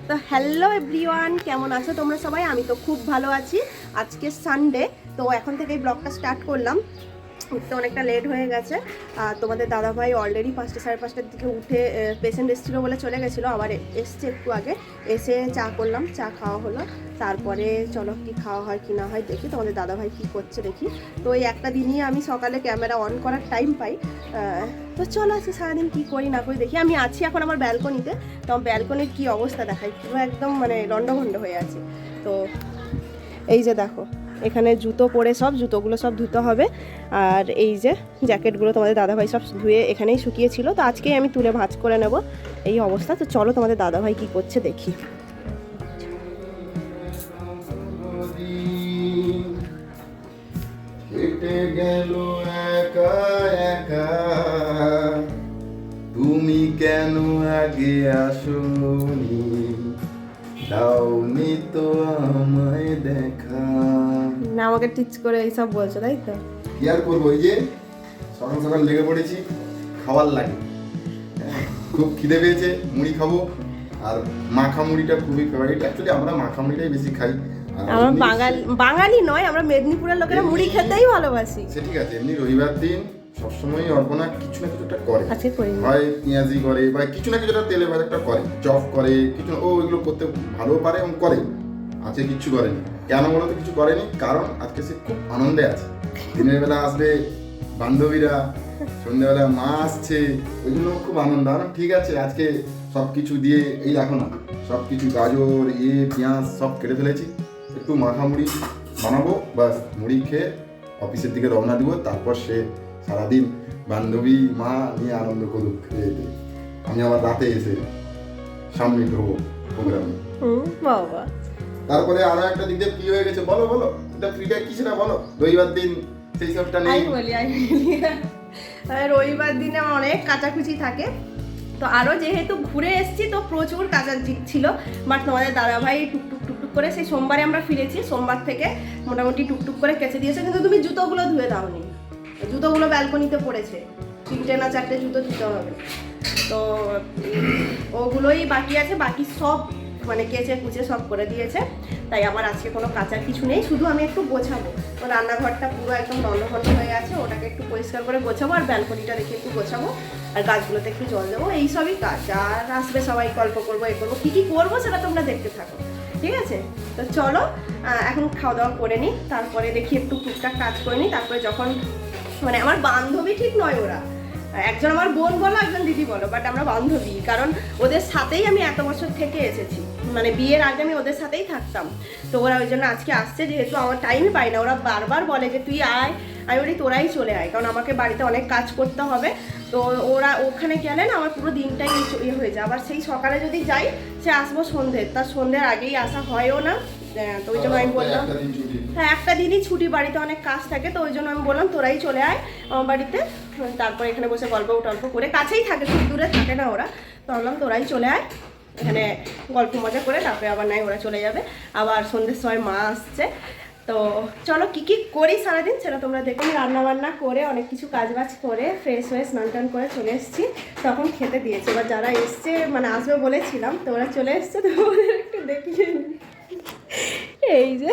তো hello everyone, কেমন আছো তোমরা সবাই? আমি তো খুব ভালো আছি। আজকে সানডে, তো এখন থেকেই ব্লগটা স্টার্ট করলাম। উঠতে অনেকটা লেট হয়ে গেছে। তোমাদের দাদাভাই অলরেডি 5টা সাড়ে 5টার দিকে উঠে পেশেন্ট এসেছিলো বলে চলে গেছিলো, আবার এসছে একটু আগে। এসে চা করলাম, চা খাওয়া হলো। তারপরে চলো কি খাওয়া হয় কি না হয় দেখি, তোমাদের দাদাভাই কী করছে দেখি। তো এই একটা দিনই আমি সকালে ক্যামেরা অন করার টাইম পাই। তো চলো আজকে সারাদিন কী করি না করি দেখি। আমি আছি এখন আমার ব্যালকনিতে। তো আমার ব্যালকনির কী অবস্থা দেখাই, পুরো একদম মানে লন্ডভন্ড হয়ে আছে। তো এই যে দেখো, এখানে জুতো পরে সব জুতোগুলো সব ধুতে হবে। আর এই যে জ্যাকেটগুলো তোমাদের দাদাভাই সব ধুয়ে এখানেই শুকিয়েছিল, তো আজকেই আমি তুলে ভাঁজ করে নেব। এই অবস্থা। তো চলো তোমাদের দাদাভাই কি করছে দেখি। কেটে গেল একা একা, তুমি কেন আগে আসোনি, দাওনি তো আমায় দেখা। না আমাকে টিচ করে এইসব বলছো, তাই তো? কি আর করবো, ওই যে সকাল সকাল লেগে পড়েছি, খাওয়ার লাগে। খুব খিদে পেয়েছে, মুড়ি খাবো। আর মাখা মুড়িটা খুবই ফেভারিট। অ্যাকচুয়ালি আমরা মাখা মুড়িটাই বেশি খাই। আমরা বাঙালি নয়, আমরা মেদিনীপুরের লোকেরা মুড়ি খেতেই ভালোবাসি। সে ঠিক আছে, এমনি রবিবার দিন সবসময় অর্পণা কিছু না কিছুটা করে। আজকে করি হয় পেঁয়াজি করে বা কিছু না কিছুটা তেলে ভাজাটা করে, চপ করে, কিছু ও ওইগুলো করতে ভালো পারে এবং করে। আজকে কিছু করেনি। কেন বলো তো কিছু করেনি? কারণ আজকে সে খুব আনন্দে আছে। দিনের বেলা আসবে বান্ধবীরা, সন্ধ্যাবেলা মা আসছে, ওই জন্য খুব আনন্দ। আর ঠিক আছে, আজকে সব কিছু দিয়ে এই দেখো না, সব কিছু গাজর পেঁয়াজ সব কেটে ফেলেছি। একটু মাখা মুড়ি বানাবো, বাস মুড়ি খেয়ে অফিসের দিকে রওনা দিব। তারপর সে সারাদিন বান্ধবী মা নিয়ে আনন্দ করুক। আমি আবার রাতে এসে সামনে ঢোবো প্রোগ্রামে। বাবা, তারপরে আরো একটা দিক দিয়ে ফ্রি হয়ে গেছে। বলো বলো, এটা ফ্রিটা কি সেটা বলো। রবিবার দিন সেই সবটা নেই। রবিবার দিনে আমার অনেক কাচাকুচি থাকে। তো আরও যেহেতু ঘুরে এসেছি, তো প্রচুর কাচার ছিল। বাট তোমাদের দাদাভাই টুকটুক টুকটুক করে, সেই সোমবারে আমরা ফিরেছি, সোমবার থেকে মোটামুটি টুকটুক করে কেচে দিয়েছে। কিন্তু তুমি জুতোগুলো ধুয়ে দাওনি, জুতোগুলো ব্যালকনিতে পড়েছে। 3টে না 4টে জুতো ধুতে হবে। তো ওগুলোই বাকি আছে, বাকি সব মানে কেচে কুচে সব করে দিয়েছে। তাই আমার আজকে কোনো কাচার কিছু নেই, শুধু আমি একটু গোছাবো। তো রান্নাঘরটা পুরো একদম লন্ডভন্ড হয়ে আছে, ওটাকে একটু পরিষ্কার করে গোছাবো। আর ব্যালকনিটা দেখে একটু গোছাবো, আর গাছগুলোতে একটু জল দেবো। এইসবই কাজ। আর আসবে সবাই, গল্প করবো, এ করবো, কী কী করবো সেটা তোমরা দেখতে থাকো, ঠিক আছে? তো চলো এখন খাওয়া দাওয়া করে নিই, তারপরে দেখি একটু টুকটাক কাজ করে নিই। তারপরে যখন মানে আমার বান্ধবী ঠিক নয় ওরা, একজন আমার বোন বলো, একজন দিদি বলো, বাট আমরা বান্ধবী। কারণ ওদের সাথেই আমি এত বছর থেকে এসেছি, মানে বিয়ের আগে আমি ওদের সাথেই থাকতাম। তো ওরা ওই জন্য আজকে আসছে, যেহেতু আমার টাইমই পাই না। ওরা বারবার বলে যে তুই আয়, আমি বলি তোরাই চলে আয়, কারণ আমাকে বাড়িতে অনেক কাজ করতে হবে। তো ওরা ওখানে গেলে না আমার পুরো দিনটাই ইয়ে হয়ে যায়। আবার সেই সকালে যদি যাই, সে আসবো সন্ধ্যের, তার সন্ধ্যের আগেই আসা হয়ও না। তো ওই জন্য আমি বললাম, হ্যাঁ একটা দিনই ছুটি, বাড়িতে অনেক কাজ থাকে। তো ওই জন্য আমি বললাম তোরাই চলে আয় আমার বাড়িতে, তারপরে এখানে বসে গল্প টল্প করে, কাছেই থাকে, খুব দূরে থাকে না ওরা। তো বললাম তোরাই চলে আয়, এখানে গল্প মজা করে তারপরে আবার নাই ওরা চলে যাবে। আবার সন্ধ্যের সময় মা আসছে। তো চলো কী কী করি সারাদিন সেটা তোমরা দেখো। আমি রান্নাবান্না করে অনেক কিছু কাজবাজ করে ফ্রেশ হয়ে স্নান টান করে চলে এসেছি, তখন খেতে দিয়েছে। এবার যারা এসছে মানে আসবে বলেছিলাম, তো ওরা চলে এসছে, তো ওদের একটু দেখিয়ে এই যে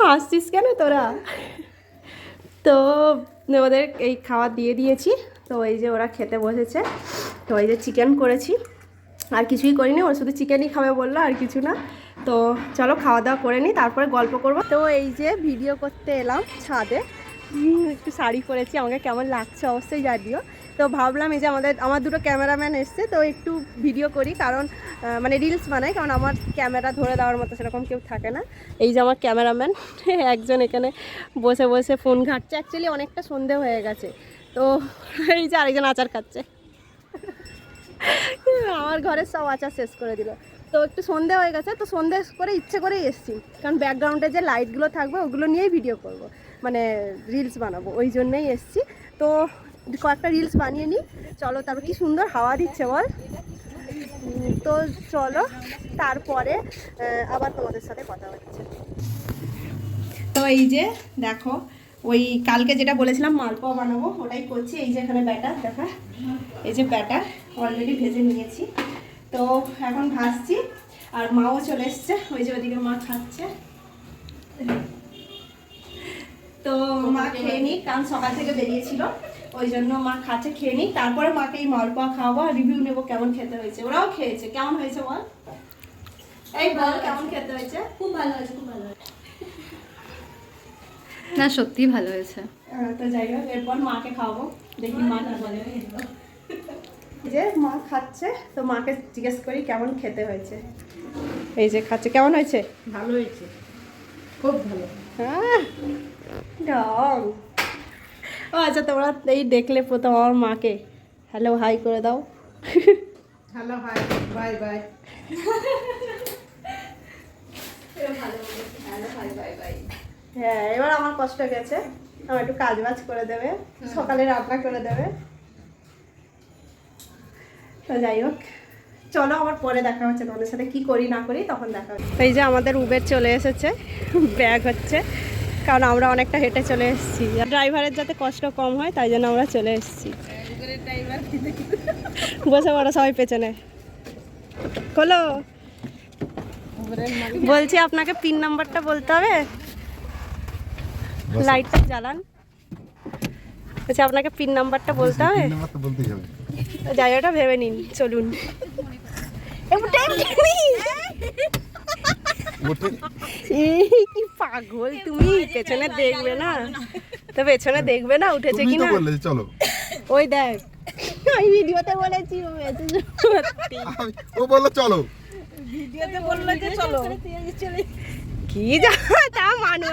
হাসছিস কেন তোরা? তো ওদের এই খাওয়া দিয়ে দিয়েছি। তো এই যে ওরা খেতে বসেছে। তো এই যে চিকেন করেছি, আর কিছুই করিনি, ওরা শুধু চিকেনই খাবে বললো, আর কিছু না। তো চলো খাওয়া দাওয়া করে নিই, তারপরে গল্প করবো। তো এই যে ভিডিও করতে এলাম ছাদে, একটু শাড়ি পরেছি, আমাকে কেমন লাগছে অবশ্যই জানিও। তো ভাবলাম এই যে আমার দুটো ক্যামেরাম্যান এসছে, তো একটু ভিডিও করি, কারণ মানে রিলস বানাই, কারণ আমার ক্যামেরা ধরে দেওয়ার মতো সেরকম কেউ থাকে না। এই যে আমার ক্যামেরাম্যান একজন এখানে বসে বসে ফোন ঘাঁটছে। অ্যাকচুয়ালি অনেকটা সন্ধে হয়ে গেছে, তো এই যে আরেকজন আচার খাচ্ছে। আমার ঘরের সব আচার শেষ করে দিল। তো একটু সন্ধে হয়ে গেছে, তো সন্ধে করে ইচ্ছে করেই এসেছি, কারণ ব্যাকগ্রাউন্ডে যে লাইটগুলো থাকবে ওগুলো নিয়েই ভিডিও করব, মানে রিলস বানাবো, ওই জন্যই এসেছি। তো কয়েকটা রিলস বানিয়ে নিই চলো। তারপর কি সুন্দর হাওয়া দিচ্ছে বল। তো চলো তারপরে আবার তোমাদের সাথে কথা হচ্ছে। তো এই যে দেখো, ওই কালকে যেটা বলেছিলাম মালপোয়া বানাবো, ওটাই করছি। এই যে এখানে ব্যাটার দেখা, এই যে ব্যাটার অলরেডি ভেজে নিয়েছি। তো এখন ভাজছি আর মাও চলে এসছে, ওই যে ওদিকে মা খাচ্ছে। তো মা খেয়ে নিই, কারণ সকাল থেকে বেরিয়েছিল, ওই জন্য মা খাচ্ছে, খেয়ে নিই, তারপরে মাকে এই মালপোয়া খাওয়াবো, রিভিউ নেবো কেমন খেতে হয়েছে। ওরাও খেয়েছে, কেমন হয়েছে বল, এই বল কেমন খেতে হয়েছে। খুব ভালো হয়েছে, খুব ভালো হয়েছে। না সত্যি ভালো হয়েছে। তো যাই হোক, এরপর মাকে খাওয়াবো, দেখি মা কি বলে। এই যে মা খাচ্ছে, তো মাকে জিজ্ঞেস করি কেমন খেতে হয়েছে। এই যে খাচ্ছে, কেমন হয়েছে? ভালো হয়েছে, খুব ভালো। হ্যাঁ ঢং। ও আচ্ছা, তোমরা এই দেখলে প্রথম আমার মাকে, হ্যালো হাই করে দাও। Hello hi, bye bye. হ্যাঁ, এবার আমার কষ্ট গেছে, আমার একটু কাজ বাজ করে দেবে, সকালে রান্না করে দেবে। তো যাই হোক, চলো আবার পরে দেখা হচ্ছে, তোমাদের সাথে কি করি না করি তখন দেখা হচ্ছে। এই যে আমাদের উবের চলে এসেছে, ব্যাগ হচ্ছে, কারণ আমরা অনেকটা হেঁটে চলে এসেছি, ড্রাইভারের যাতে কষ্ট কম হয় তাই জন্য আমরা চলে এসেছি। বসে পড়ো সবাই পেছনে। খোলো। বলছি আপনাকে পিন নাম্বারটা বলতে হবে, লাইটটা জ্বালান। বলছি আপনাকে পিন নাম্বারটা বলতে হবে, জায়গাটা ভেবে নিন, চলুন। কি পাগল তুমি, পেছনে দেখবে না তো, পেছনে দেখবে না উঠেছে কিনা। চলো, ওই দেখ, আমি ভিডিওতে বলেছি, ও বললো চলো, ভিডিওতে বললো যে চলো। কি যা তা মানু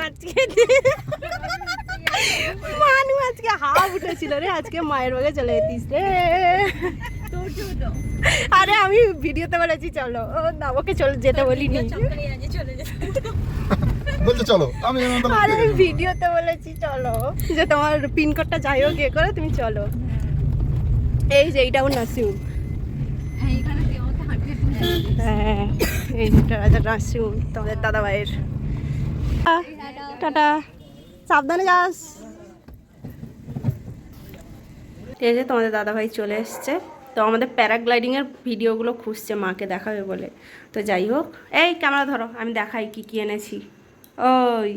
আজকে হাফ উঠেছিল রে, আজকে মায়ের বাগে চলে যেতিস রে। আরে আমি ভিডিওতে বলেছি চলো, ও না ওকে চলে যেতে বলিনি। বলছে চলো, আমি আরে আমি ভিডিওতে বলেছি চলো, যে তোমার পিনকোডটা যাই হোক এ করে তুমি চলো। এই যে এইটাও নাসিম, হ্যাঁ এইটা নাসিম তোমাদের দাদা ভাইয়ের। টাটা, সাবধানে যাস। এই যে তোমাদের দাদাভাই চলে এসছে, তো আমাদের প্যারাগ্লাইডিংয়ের ভিডিওগুলো খুঁজছে মাকে দেখাবে বলে। তো যাই হোক, এই ক্যামেরা ধরো, আমি দেখাই কি কি এনেছি। ওই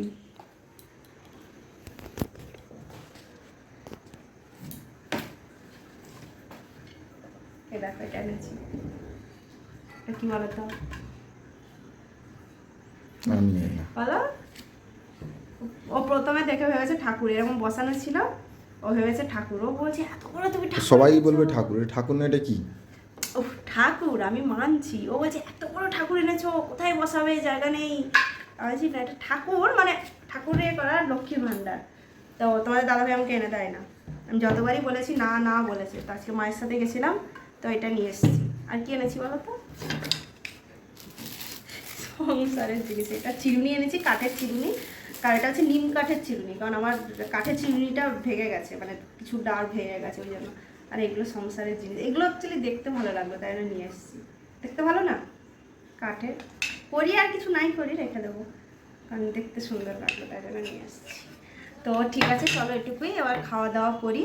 দেখো, এটা এনেছি, এটা কি বলো তো বলো। ও প্রথমে দেখে ভেবেছে ঠাকুর, এরকম বসানো ছিল, ও ভেবেছে ঠাকুর। ও বলছে এত বড় তুমি ঠাকুর, সবাই বলবে ঠাকুর, ঠাকুর না এটা কি? ও ঠাকুর, আমি মানছি। ও বলছে এত বড় ঠাকুর এনেছো, কোথায় বসাবে, জায়গা নেই। আমি বলছি না, এটা ঠাকুর, মানে ঠাকুরে করার লক্ষ্মীর ভাণ্ডার। তো তোমাদের দাদাভাই আমাকে এনে দেয় না, আমি যতবারই বলেছি না না বলেছে। তো আজকে মায়ের সাথে গেছিলাম, তো এটা নিয়ে এসেছি। আর কি এনেছি বলো তো, সংসারের জিনিস। এটা চিরুনি এনেছি, কাঠের চিরুনি, কারণ এটা হচ্ছে নিম কাঠের চিরুনি, কারণ আমার কাঠের চিরুনিটা ভেঙে গেছে, মানে কিছু ডাল ভেঙে গেছে ওই জন্য। আর এগুলো সংসারের জিনিস, এগুলো অ্যাকচুয়ালি দেখতে ভালো লাগলো তাই জন্য নিয়ে এসেছি। দেখতে ভালো না, কাঠের করি, আর কিছু নাই করি রেখে দেবো, কারণ দেখতে সুন্দর লাগলো তাই জন্য নিয়ে এসেছি। তো ঠিক আছে, চলো এটুকুই, এবার খাওয়া দাওয়া করি,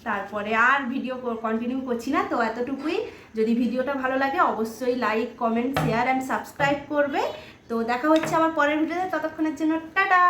তারপরে আর ভিডিও কন্টিনিউ করছি না। তো এতটুকুই, যদি ভিডিওটা ভালো লাগে অবশ্যই like, comment, share and subscribe করবে। তো দেখা হচ্ছে আমার পরের ভিডিওতে, ততক্ষণের জন্য টাটা।